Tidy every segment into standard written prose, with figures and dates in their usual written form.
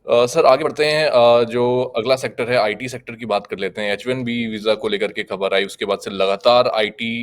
Sir आगे बढ़ते हैं। जो अगला सेक्टर है आईटी सेक्टर की बात कर लेते हैं। H1B वीज़ा को लेकर के खबर आई, उसके बाद से लगातार आईटी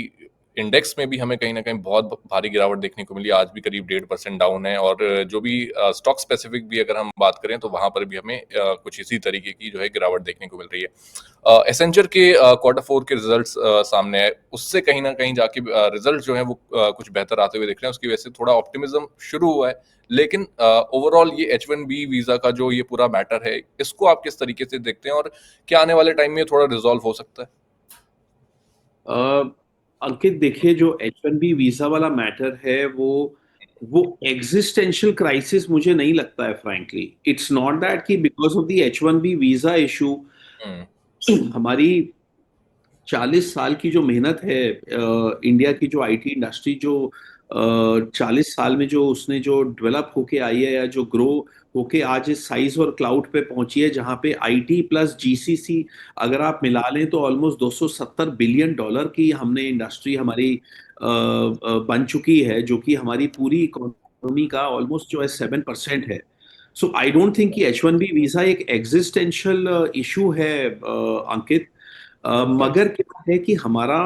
इंडेक्स में भी हमें कहीं न कहीं बहुत भारी गिरावट देखने को मिली। आज भी करीब 1.5% डाउन है और जो भी स्टॉक स्पेसिफिक भी अगर हम बात करें तो वहाँ पर भी हमें कुछ इसी तरीके की जो है गिरावट देखने को मिल रही है। एसेंचर के क्वार्टर 4 के रिजल्ट्स सामने आए, उससे कहीं न कहीं जाके रिजल्ट जो है वो कुछ बेहतर आते हुए दिख रहे हैं। उसकी वजह से थोड़ा ऑप्टिमिज्म शुरू हुआ है। लेकिन ओवरऑल ये H1B वीज़ा का जो ये पूरा मैटर है, इसको आप किस तरीके से देखते हैं और क्या आने वाले टाइम में थोड़ा रिज़ॉल्व हो सकता है? अ, अंकित देखिए, जो H1B वीजा वाला मैटर है वो एग्जिस्टेंशियल क्राइसिस मुझे नहीं लगता है। फ्रैंकली इट्स नॉट दैट कि because of the H1B visa issue हुँ, हमारी 40 साल की जो मेहनत है, इंडिया की जो आईटी इंडस्ट्री जो 40 साल में जो उसने जो डेवलप होके आई है या जो ग्रो होके आज इस साइज और क्लाउड पे पहुंची है, जहां पे आईटी प्लस जीसीसी अगर आप मिला लें तो ऑलमोस्ट 270 बिलियन डॉलर की हमने इंडस्ट्री हमारी बन चुकी है, जो कि हमारी पूरी इकोनॉमी का ऑलमोस्ट जो है 7% है। सो आई डोंट थिंक कि H1B वीजा एक एग्जिस्टेंशियल इशू है, अंकित। मगर क्या है कि हमारा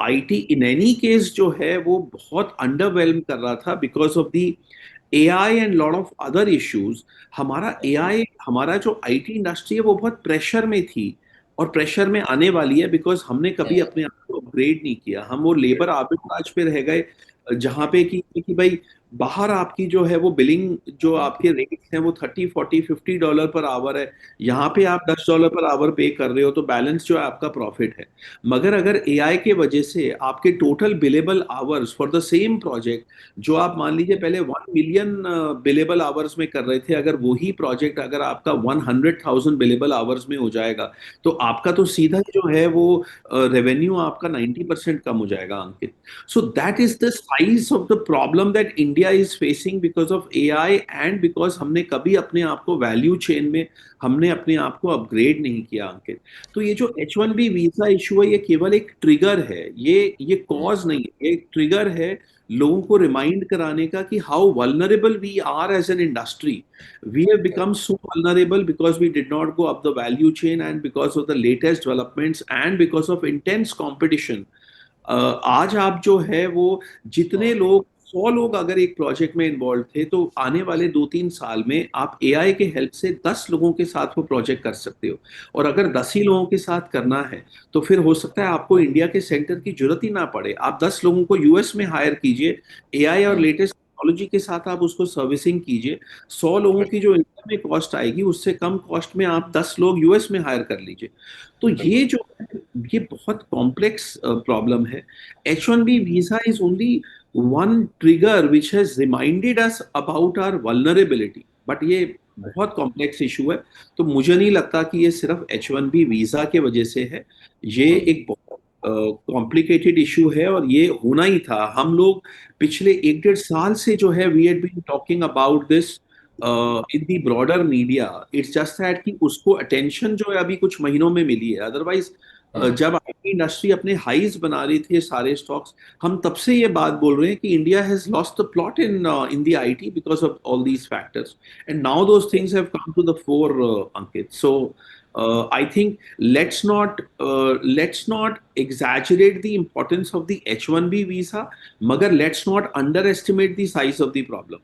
आईटी इन एनी केस जो है वो बहुत अंडरवेल्म कर रहा था because of the AI and lot of other issues. हमारा एआई, हमारा जो आईटी इंडस्ट्री है वो बहुत प्रेशर में थी और प्रेशर में आने वाली है बिकॉज हमने कभी हुँ, अपने आप को अपग्रेड नहीं किया। हम वो लेबर आर्बिट्राज पे रह गए, जहाँ पे कि भाई बाहर आपकी जो है वो बिलिंग, जो आपके रेट्स हैं वो 30 40 50 डॉलर पर आवर है। यहाँ पे आप $10 पर आवर पे कर रहे हो, तो बैलेंस जो है आपका प्रॉफिट है। मगर अगर एआई के वजह से आपके total billable hours for the same project, जो आप मान लीजिए पहले 1 मिलियन बिलेबल आवर्स में कर रहे थे, अगर वही प्रोजेक्ट अगर आपका 100,000 बिलेबल आवर्स में हो जाएगा, तो आपका तो सीधा जो है वो रेवेन्यू आपका 90% कम हो जाएगा, अंकित। So that is the size of the problem that India is facing because of AI and because हमने कभी अपने आप को वैल्यू चेन में हमने अपने आप को अपग्रेड नहीं किया, अंकित। तो ये जो H1B वीजा इशू है, ये केवल एक ट्रिगर है, ये हुँ, कॉज नहीं है, ये एक ट्रिगर है लोगों को रिमाइंड कराने का कि how vulnerable we are as an industry. We have become so vulnerable because we did not go up the value chain and because of the latest developments and because of intense competition. आज आप जो है वो जितने हुँ, लोग 100 लोग अगर एक प्रोजेक्ट में इन्वॉल्व थे, तो आने वाले 2 3 साल में आप एआई के हेल्प से 10 लोगों के साथ वो प्रोजेक्ट कर सकते हो। और अगर 10 ही लोगों के साथ करना है तो फिर हो सकता है आपको इंडिया के सेंटर की जरूरत ही ना पड़े, आप 10 लोगों को यूएस में हायर कीजिए, एआई और हुँ, लेटेस्ट टेक्नोलॉजी के साथ आप उसको सर्विसिंग कीजिए। 100 लोगों की जो इंडिया में कॉस्ट आएगी उससे कम कॉस्ट में आप 10 लोग यूएस में हायर कर लीजिए। तो ये बिल्कुल। जो है, ये बहुत कॉम्प्लेक्स प्रॉब्लम है। H1B visa is only one trigger which has reminded us about our vulnerability, but ये बहुत कॉम्प्लेक्स इशू है। तो मुझे नहीं लगता कि ये सिर्फ H1B वीजा के वजह से है। ये हुँ, एक बहुत कॉम्प्लिकेटेड इशू है और ये होना ही था। हम लोग पिछले 1 1.5 साल से जो है we had been talking about this in the broader media. It's just that कि उसको अटेंशन जो है अभी कुछ महीनों में मिली है। अदरवाइज हुँ, जब आईटी इंडस्ट्री अपने हाईज बना रही थी सारे स्टॉक्स, हम तब से ये बात बोल रहे हैं कि India has lost the plot in the IT because of all these factors, and now those things have come to the fore, Ankit. So I think let's not exaggerate the importance of the H1B visa, मगर let's not underestimate the size of the problem.